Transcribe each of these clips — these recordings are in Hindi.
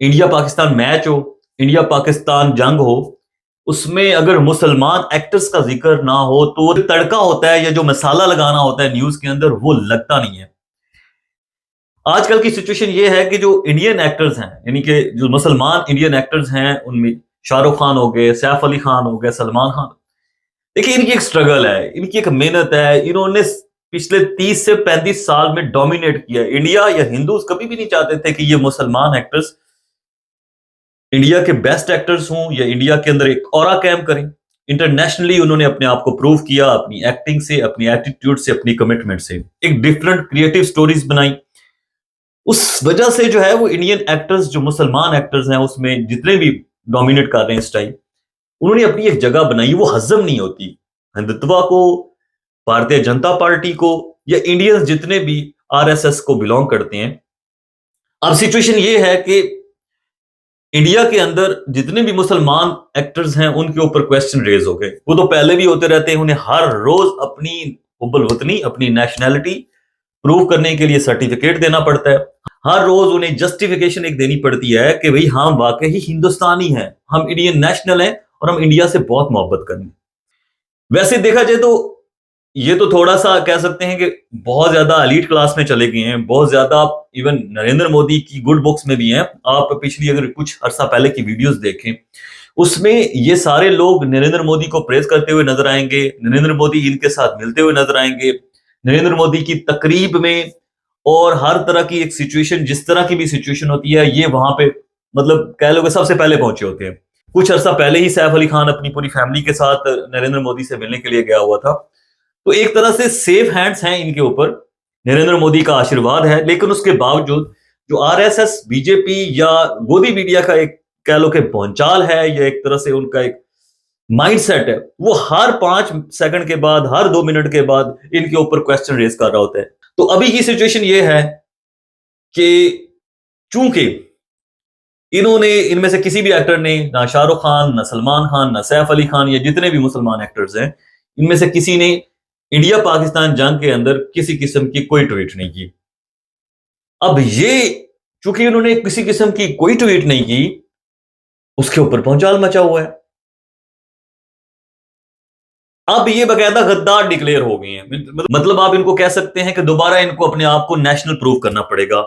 इंडिया पाकिस्तान मैच हो, इंडिया पाकिस्तान जंग हो, उसमें अगर मुसलमान एक्टर्स का जिक्र ना हो तो वो तड़का होता है या जो मसाला लगाना होता है न्यूज के अंदर वो लगता नहीं है। आजकल की सिचुएशन ये है कि जो इंडियन एक्टर्स हैं, यानी कि जो मुसलमान इंडियन एक्टर्स हैं, उनमें शाहरुख खान हो गए, सैफ अली खान हो गए, सलमान खान, देखिए इनकी एक स्ट्रगल है, इनकी एक मेहनत है। इन्होंने पिछले 30 से 35 साल में डोमिनेट किया। इंडिया या हिंदूज कभी भी नहीं चाहते थे कि ये मुसलमान एक्टर्स इंडिया के बेस्ट एक्टर्स हों या इंडिया के अंदर एक ऑरा कैम करें। इंटरनेशनली उन्होंने अपने आप को प्रूव किया, अपनी एक्टिंग से, अपनी एटीट्यूड से, अपनी कमिटमेंट से एक डिफरेंट क्रिएटिव स्टोरीज बनाई। उस वजह से जो है वो इंडियन एक्टर्स, जो मुसलमान एक्टर्स हैं उसमें जितने भी डोमिनेट कर रहे हैं इस टाइम, उन्होंने अपनी एक जगह बनाई। वो हजम नहीं होती हिंदुत्व को, भारतीय जनता पार्टी को या इंडियंस जितने भी आरएसएस को बिलोंग करते हैं। अब सिचुएशन ये है कि इंडिया के अंदर जितने भी मुसलमान एक्टर्स हैं उनके ऊपर क्वेश्चन रेज हो गए। वो तो पहले भी होते रहते हैं। उन्हें हर रोज अपनी हुब्बुल वतनी, अपनी नेशनैलिटी प्रूव करने के लिए सर्टिफिकेट देना पड़ता है। हर रोज उन्हें जस्टिफिकेशन एक देनी पड़ती है कि भाई हम वाकई हिंदुस्तानी हैं, हम इंडियन नेशनल हैं और हम इंडिया से बहुत मोहब्बत करें। वैसे देखा जाए तो ये तो थोड़ा सा कह सकते हैं कि बहुत ज्यादा एलीट क्लास में चले गए हैं, बहुत ज्यादा। इवन नरेंद्र मोदी की गुड बुक्स में भी हैं। आप पिछली अगर कुछ अरसा पहले की वीडियोस देखें, उसमें ये सारे लोग नरेंद्र मोदी को प्रेज करते हुए नजर आएंगे, नरेंद्र मोदी इनके साथ मिलते हुए नजर आएंगे, नरेंद्र मोदी की तकरीब में और हर तरह की एक सिचुएशन, जिस तरह की भी सिचुएशन होती है, ये वहां पे मतलब कह लो कि सबसे पहले पहुंचे होते हैं। कुछ अरसा पहले ही सैफ अली खान अपनी पूरी फैमिली के साथ नरेंद्र मोदी से मिलने के लिए गया हुआ था। तो एक तरह से सेफ हैंड्स हैं इनके ऊपर, नरेंद्र मोदी का आशीर्वाद है। लेकिन उसके बावजूद जो आरएसएस, बीजेपी या गोदी मीडिया का एक कह लो कि भौचाल है, या एक तरह से उनका एक माइंडसेट है, वो हर 5 सेकंड के बाद, हर 2 मिनट के बाद इनके ऊपर क्वेश्चन रेज कर रहा होता है। तो अभी की सिचुएशन ये है कि चूंकि इन्होंने, इनमें से किसी भी एक्टर ने, ना शाहरुख खान, ना सलमान खान, ना सैफ अली खान या जितने भी मुसलमान एक्टर्स हैं, इनमें से किसी ने इंडिया पाकिस्तान जंग के अंदर किसी किस्म की कोई ट्वीट नहीं की। अब ये चूंकि उन्होंने किसी किस्म की कोई ट्वीट नहीं की, उसके ऊपर भौचाल मचा हुआ है। अब ये बकायदा गद्दार डिक्लेयर हो गए हैं। मतलब आप इनको कह सकते हैं कि दोबारा इनको अपने आप को नेशनल प्रूव करना पड़ेगा।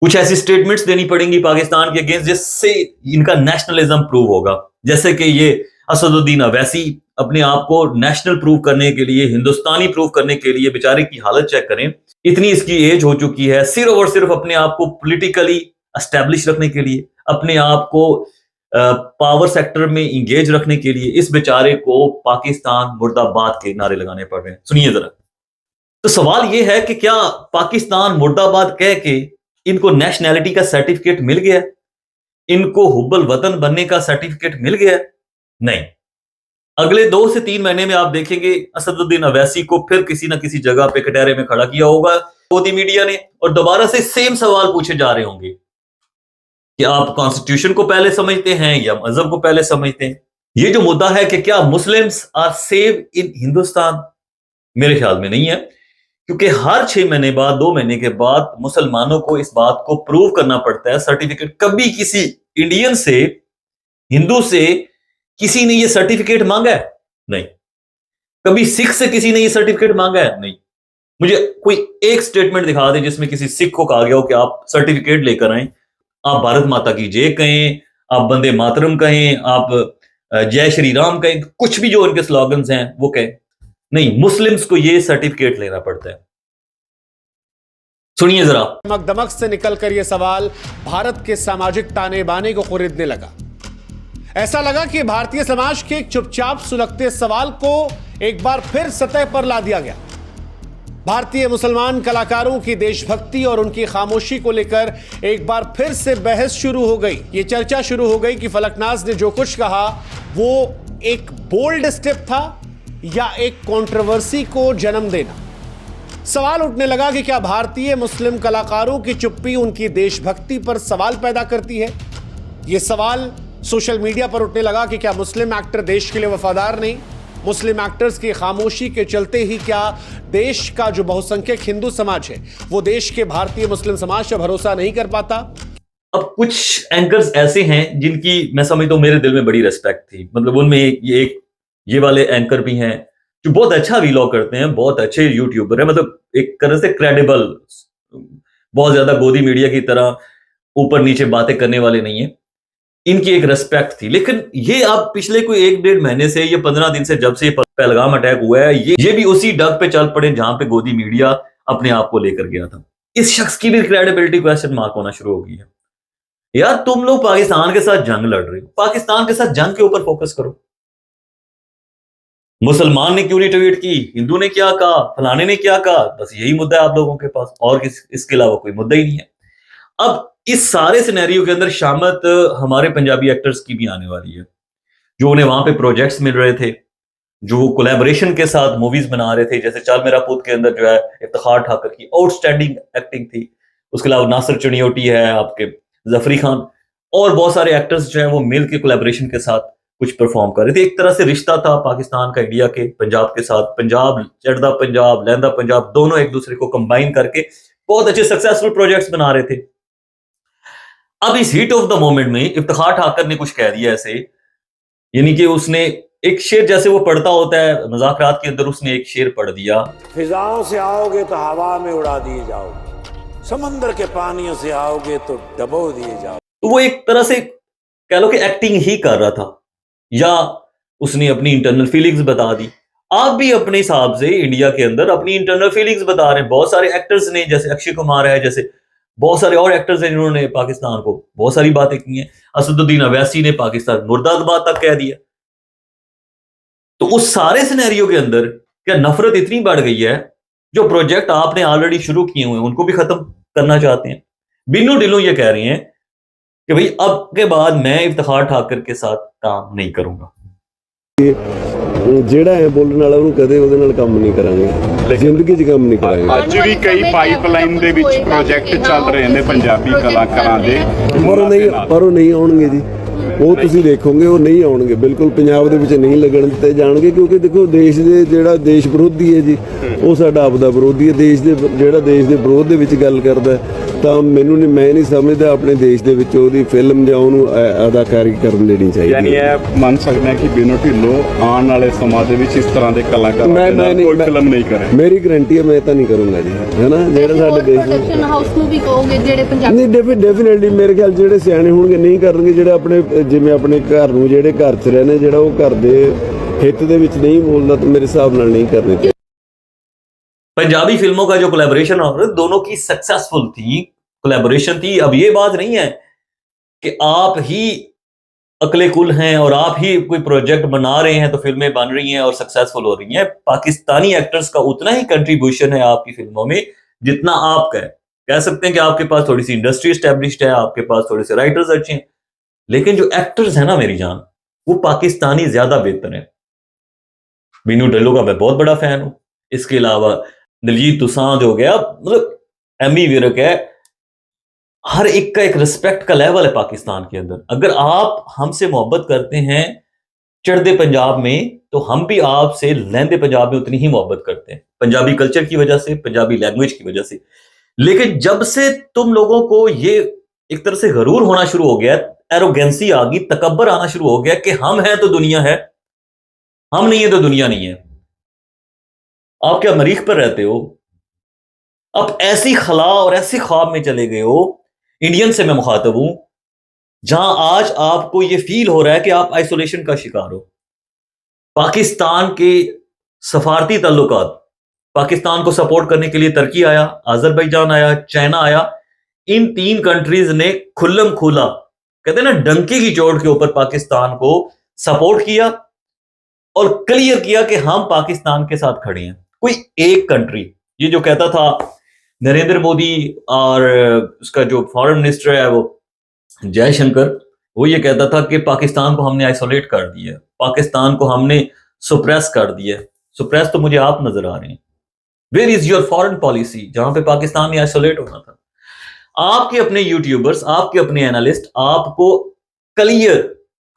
कुछ ऐसी स्टेटमेंट्स देनी पड़ेंगी पाकिस्तान के अगेंस्ट जिससे इनका नेशनलिज्म प्रूव होगा। जैसे कि ये असदुद्दीन अवैसी अपने आप को नेशनल प्रूव करने के लिए, हिंदुस्तानी प्रूव करने के लिए, बेचारे की हालत चेक करें, इतनी इसकी एज हो चुकी है, सिर्फ और सिर्फ अपने आप को पॉलिटिकली एस्टेब्लिश रखने के लिए, अपने आप को पावर सेक्टर में इंगेज रखने के लिए इस बेचारे को पाकिस्तान मुर्दाबाद के नारे लगाने पड़ रहे हैं। सुनिए जरा। तो सवाल यह है कि क्या पाकिस्तान मुर्दाबाद कह के इनको नेशनैलिटी का सर्टिफिकेट मिल गया? इनको हुब्बुल वतन बनने का सर्टिफिकेट मिल गया? नहीं। अगले 2 से 3 महीने में आप देखेंगे असदुद्दीन अवैसी को फिर किसी ना किसी जगह पे कटहरे में खड़ा किया होगा मोदी मीडिया ने, और दोबारा से सेम सवाल पूछे जा रहे होंगे कि आप कॉन्स्टिट्यूशन को पहले समझते हैं या मजहब को पहले समझते हैं। ये जो मुद्दा है कि क्या Muslims are safe in Hindustan, मेरे ख्याल में नहीं है। क्योंकि हर 6 महीने बाद, 2 महीने के बाद मुसलमानों को इस बात को प्रूव करना पड़ता है सर्टिफिकेट। कभी किसी इंडियन से, हिंदू से किसी ने ये सर्टिफिकेट मांगा है? नहीं। कभी सिख से किसी ने ये सर्टिफिकेट मांगा है? नहीं। मुझे कोई एक स्टेटमेंट दिखा दे जिसमें किसी सिख को कहा गया हो कि आप सर्टिफिकेट लेकर आए, आप भारत माता की जय कहें, आप वंदे मातरम कहें, आप जय श्री राम कहें, कुछ भी जो उनके स्लोगन्स हैं वो कहें। नहीं, मुस्लिम्स को ये सर्टिफिकेट लेना पड़ता है। सुनिए जरा। दमक से निकलकर यह सवाल भारत के सामाजिक ताने बाने को खरीदने लगा। ऐसा लगा कि भारतीय समाज के चुपचाप सुलगते सवाल को एक बार फिर सतह पर ला दिया गया। भारतीय मुसलमान कलाकारों की देशभक्ति और उनकी खामोशी को लेकर एक बार फिर से बहस शुरू हो गई। ये चर्चा शुरू हो गई कि फलकनाज ने जो कुछ कहा वो एक बोल्ड स्टेप था या एक कंट्रोवर्सी को जन्म देना। सवाल उठने लगा कि क्या भारतीय मुस्लिम कलाकारों की चुप्पी उनकी देशभक्ति पर सवाल पैदा करती है। यह सवाल सोशल मीडिया पर उठने लगा कि क्या मुस्लिम एक्टर देश के लिए वफादार नहीं, मुस्लिम एक्टर्स की खामोशी के चलते ही क्या देश का जो बहुसंख्यक हिंदू समाज है वो देश के भारतीय मुस्लिम समाज पर भरोसा नहीं कर पाता। अब कुछ एंकर्स ऐसे हैं जिनकी मैं समझता हूँ मेरे दिल में बड़ी रेस्पेक्ट थी, मतलब उनमें ये वाले एंकर भी हैं जो बहुत अच्छा वीलॉग करते हैं, बहुत अच्छे यूट्यूबर हैं, मतलब एक तरह से क्रेडिबल, बहुत ज्यादा गोदी मीडिया की तरह ऊपर नीचे बातें करने वाले नहीं है, इनकी एक रेस्पेक्ट थी। लेकिन ये अब पिछले कोई 1-1.5 महीने से, ये 15 दिन से, जब से ये पहलगाम अटैक हुआ है, ये भी उसी डग पे चल पड़े जहां पे गोदी मीडिया अपने आप को लेकर गया था। इस शख्स की भी क्रेडिबिलिटी क्वेश्चन मार्क होना शुरू हो गई है। यार तुम लोग पाकिस्तान के साथ जंग लड़ रहे हो, पाकिस्तान के साथ जंग के ऊपर फोकस करो। मुसलमान ने क्यों नहीं ट्वीट की, हिंदू ने क्या कहा, फलाने ने क्या कहा, बस यही मुद्दा है आप लोगों के पास, और इसके अलावा कोई मुद्दा ही नहीं है। अब इस सारे सिनेरियो के अंदर शामत हमारे पंजाबी एक्टर्स की भी आने वाली है, जो उन्हें वहां पे प्रोजेक्ट्स मिल रहे थे, जो वो कोलैबोरेशन के साथ मूवीज बना रहे थे, जैसे चल मेरा पुत के अंदर जो है इफ्तिखार ठाकर की आउटस्टैंडिंग एक्टिंग थी, उसके अलावा नासिर चनियोटी है, आपके जफरी खान, और बहुत सारे एक्टर्स जो है वो मिल के कोलैबोरेशन के साथ कुछ परफॉर्म कर रहे थे। एक तरह से रिश्ता था पाकिस्तान का इंडिया के पंजाब के साथ, पंजाब चढ़दा पंजाब लहंदा पंजाब दोनों एक दूसरे को कंबाइन करके बहुत अच्छे सक्सेसफुल प्रोजेक्ट्स बना रहे थे। अब इस हीट ऑफ द मोमेंट में इफ्तिखार ठाकर ने कुछ कह दिया ऐसे, यानी कि उसने एक शेर, जैसे वो पढ़ता होता है मुज़ाकरात के अंदर, उसने एक शेर पढ़ दिया, फिजाओं से आओगे तो हवा में उड़ा दिए जाओगे, समंदर के पानियों से आओगे तो डबो दिए जाओगे। तो वो एक तरह से कह लो कि एक्टिंग ही कर रहा था, या उसने अपनी इंटरनल फीलिंग्स बता दी। आप भी अपने हिसाब से इंडिया के अंदर अपनी इंटरनल फीलिंग्स बता रहे हैं। बहुत सारे एक्टर्स ने, जैसे अक्षय कुमार है, जैसे बहुत सारे और एक्टर्स हैं जिन्होंने पाकिस्तान को बहुत सारी बातें की हैं। असदुद्दीन अवैसी ने पाकिस्तान मुर्दाबाद तक कह दिया। तो उस सारे सिनेरियो के अंदर क्या नफरत इतनी बढ़ गई है, जो प्रोजेक्ट आपने ऑलरेडी शुरू किए हुए हैं उनको भी खत्म करना चाहते हैं। बिन्नू ढिल्लों ये कह रही हैं कि भाई अब के बाद मैं इफ्तिखार ठाकर के साथ काम नहीं करूंगा। ਜਿਹੜਾ ਹੈ ਬੋਲਣ ਵਾਲਾ ਉਹਨੂੰ ਕਦੇ ਉਹਦੇ ਨਾਲ ਕੰਮ ਨਹੀਂ ਕਰਾਂਗੇ, ਜ਼ਿੰਦਗੀ 'ਚ ਕੰਮ ਨਹੀਂ ਕਰਾਂਗੇ। ਅੱਜ ਵੀ ਕਈ ਪਾਈਪਲਾਈਨ ਦੇ ਵਿੱਚ ਪ੍ਰੋਜੈਕਟ ਚੱਲ ਰਹੇ ਨੇ ਪੰਜਾਬੀ ਕਲਾਕਾਰਾਂ ਦੇ, ਪਰ ਉਹ ਨਹੀਂ ਆਉਣਗੇ ਜੀ, ਉਹ ਤੁਸੀਂ ਦੇਖੋਗੇ ਉਹ ਨਹੀਂ ਆਉਣਗੇ, ਬਿਲਕੁਲ ਪੰਜਾਬ ਦੇ ਵਿੱਚ ਨਹੀਂ ਲੱਗਣ ਦਿੱਤੇ ਜਾਣਗੇ, ਕਿਉਂਕਿ ਦੇਖੋ ਦੇਸ਼ ਦੇ ਜਿਹੜਾ ਦੇਸ਼ ਵਿਰੋਧੀ ਹੈ ਜੀ, ਉਹ ਸਾਡਾ ਆਪਦਾ ਵਿਰੋਧੀ ਹੈ। ਦੇਸ਼ ਦੇ ਜਿਹੜਾ ਦੇਸ਼ ਦੇ ਵਿਰੋਧ ਦੇ ਵਿੱਚ ਗੱਲ ਕਰਦਾ ਤਾਂ ਮੈਨੂੰ ਨਹੀਂ, ਮੈਂ ਨਹੀਂ ਸਮਝਦਾ ਆਪਣੇ ਦੇਸ਼ ਦੇ ਵਿੱਚ ਉਹਦੀ ਫਿਲਮ ਜਾਂ ਉਹਨੂੰ ਅਦਾਕਾਰੀ ਕਰਨ ਦੇਣੀ ਚਾਹੀਦੀ। ਯਾਨੀ ਇਹ ਮੰਨ ਸਕਦੇ ਹਾਂ ਕਿ ਬਿਨੋ ਢਿੱਲੋਂ ਆਉਣ ਵਾਲੇ ਸਮਾਂ ਦੇ ਵਿੱਚ ਇਸ ਤਰ੍ਹਾਂ ਦੇ ਕਲਾਕਾਰਾਂ ਦੇ ਨਾਲ ਕੋਈ ਫਿਲਮ ਨਹੀਂ ਕਰੇ। ਮੇਰੀ ਗਰੰਟੀ ਹੈ ਮੈਂ ਤਾਂ ਨਹੀਂ ਕਰੂੰਗਾ ਜੀ, ਹੈ ਨਾ। ਜਿਹੜਾ ਸਾਡੇ ਦੇਸ਼ ਪ੍ਰੋਡਕਸ਼ਨ ਹਾਊਸ ਨੂੰ ਵੀ ਕਹੋਗੇ ਜਿਹੜੇ ਪੰਜਾਬੀ, ਨਹੀਂ ਡੈਫੀਨੇਟਲੀ ਮੇਰੇ ਖਿਆਲ ਜਿਹੜੇ ਸਿਆਣੇ ਹੋਣਗੇ ਨਹੀਂ ਕਰਨਗੇ, ਜਿਹੜੇ ਆਪਣੇ ਜਿਵੇਂ ਆਪਣੇ ਘਰ ਨੂੰ, ਜਿਹੜੇ ਘਰ 'ਚ ਰਹਿੰਦੇ, ਜਿਹੜਾ ਉਹ ਘਰ ਦੇ ਹਿੱਤ ਦੇ ਵਿੱਚ नहीं बोलना, तो मेरे हिसाब नाल नहीं करने चाहिए। पंजाबी फिल्मों का जो कोलैबोरेशन और दोनों की सक्सेसफुल थी, कोलैबोरेशन थी। अब ये बात नहीं है कि आप ही अकले कुल हैं और आप ही कोई प्रोजेक्ट बना रहे हैं तो फिल्में बन रही हैं और सक्सेसफुल हो रही हैं। पाकिस्तानी एक्टर्स का उतना ही कंट्रीब्यूशन है आपकी फिल्मों में जितना आपका है। कह सकते हैं कि आपके पास थोड़ी सी इंडस्ट्री एस्टेब्लिश्ड है, आपके पास थोड़े से राइटर्स अच्छे हैं, लेकिन जो एक्टर्स हैं ना मेरी जान, वो पाकिस्तानी ज्यादा बेहतर है। बिन्नू ढिल्लों का मैं बहुत बड़ा फैन हूं। इसके अलावा दिलजीत दोसांझ हो गया, मतलब एमी विर्क है, हर एक का एक रिस्पेक्ट का लेवल है पाकिस्तान के अंदर। अगर आप हमसे मोहब्बत करते हैं चढ़दे पंजाब में, तो हम भी आपसे लहंदे पंजाब में उतनी ही मोहब्बत करते हैं, पंजाबी कल्चर की वजह से, पंजाबी लैंग्वेज की वजह से। लेकिन जब से तुम लोगों को ये एक तरह से गरूर होना शुरू हो गया, एरोगेंसी आ गई, तकब्बर आना शुरू हो गया कि हम हैं तो दुनिया है, हम नहीं है तो दुनिया नहीं है, आप क्या मरीख पर रहते हो, आप ऐसी खला और ऐसे ख्वाब में चले गए हो। इंडियन से मैं मुखातब हूं, जहां आज आपको यह फील हो रहा है कि आप आइसोलेशन का शिकार हो। पाकिस्तान के सफारती ताल्लुकात, पाकिस्तान को सपोर्ट करने के लिए तुर्की आया, अजरबैजान आया, चाइना आया। इन 3 कंट्रीज ने खुल्लम खुला, कहते हैं ना, डंके की चोट के ऊपर पाकिस्तान को सपोर्ट किया और क्लियर किया कि हम पाकिस्तान के साथ खड़े हैं। कोई एक कंट्री, ये जो कहता था नरेंद्र मोदी और उसका जो फॉरेन मिनिस्टर है वो जयशंकर, वो ये कहता था कि पाकिस्तान को हमने आइसोलेट कर दिया, पाकिस्तान को हमने सुप्रेस कर दिया। सुप्रेस तो मुझे आप नजर आ रहे हैं। Where is your foreign policy, जहां पे पाकिस्तान ने आइसोलेट होना था। आपके अपने यूट्यूबर्स, आपके अपने एनालिस्ट आपको क्लियर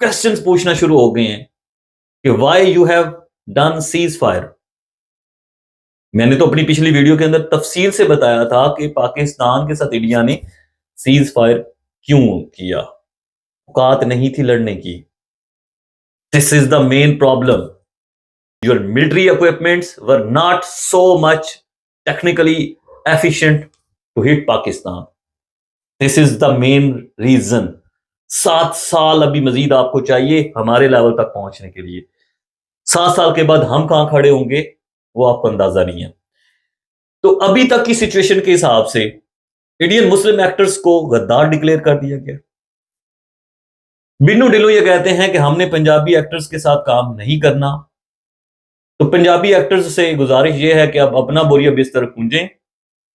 क्वेश्चंस पूछना शुरू हो गए हैं कि why you have done cease fire. मैंने तो अपनी पिछली वीडियो के अंदर तफसील से बताया था कि पाकिस्तान के साथ इंडिया ने सीज फायर क्यों किया? औकात नहीं थी लड़ने की। This is the main problem. Your military equipments were not so much technically efficient to hit Pakistan. This is the main reason. 7 साल अभी मजीद आपको चाहिए हमारे लेवल तक पहुंचने के लिए। 7 साल के बाद हम कहां खड़े होंगे वो आपको अंदाजा नहीं है। तो अभी तक की सिचुएशन के हिसाब से इंडियन मुस्लिम एक्टर्स को गद्दार डिक्लेयर कर दिया गया। बिन्नू ढिल्लों ये कहते हैं कि हमने पंजाबी एक्टर्स के साथ काम नहीं करना। तो पंजाबी एक्टर्स से गुजारिश ये है कि आप अपना बोरिया बिस्तर पूंजें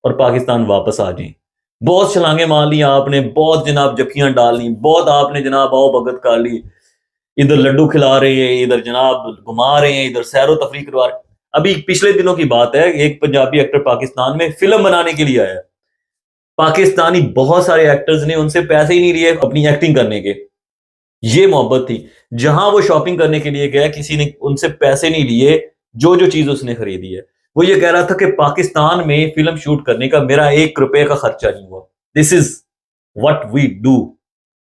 और पाकिस्तान वापस आ जाएं। बहुत छलांगे मार ली आपने, बहुत जनाब जफियां डाल ली, बहुत आपने जनाब आओ भगत कर ली। इधर लड्डू खिला रहे हैं, इधर जनाब घुमा रहे हैं, इधर सैरो तफरी करवा रहे हैं। अभी पिछले दिनों की बात है, एक पंजाबी एक्टर पाकिस्तान में फिल्म बनाने के लिए आया। पाकिस्तानी बहुत सारे एक्टर्स ने उनसे पैसे ही नहीं लिए अपनी एक्टिंग करने के। ये मोहब्बत थी। जहां वो शॉपिंग करने के लिए गया, किसी ने उनसे पैसे नहीं लिए। जो जो चीज उसने खरीदी है, वो ये कह रहा था कि पाकिस्तान में फिल्म शूट करने का मेरा 1 रुपए का खर्चा नहीं हुआ। This is what we do.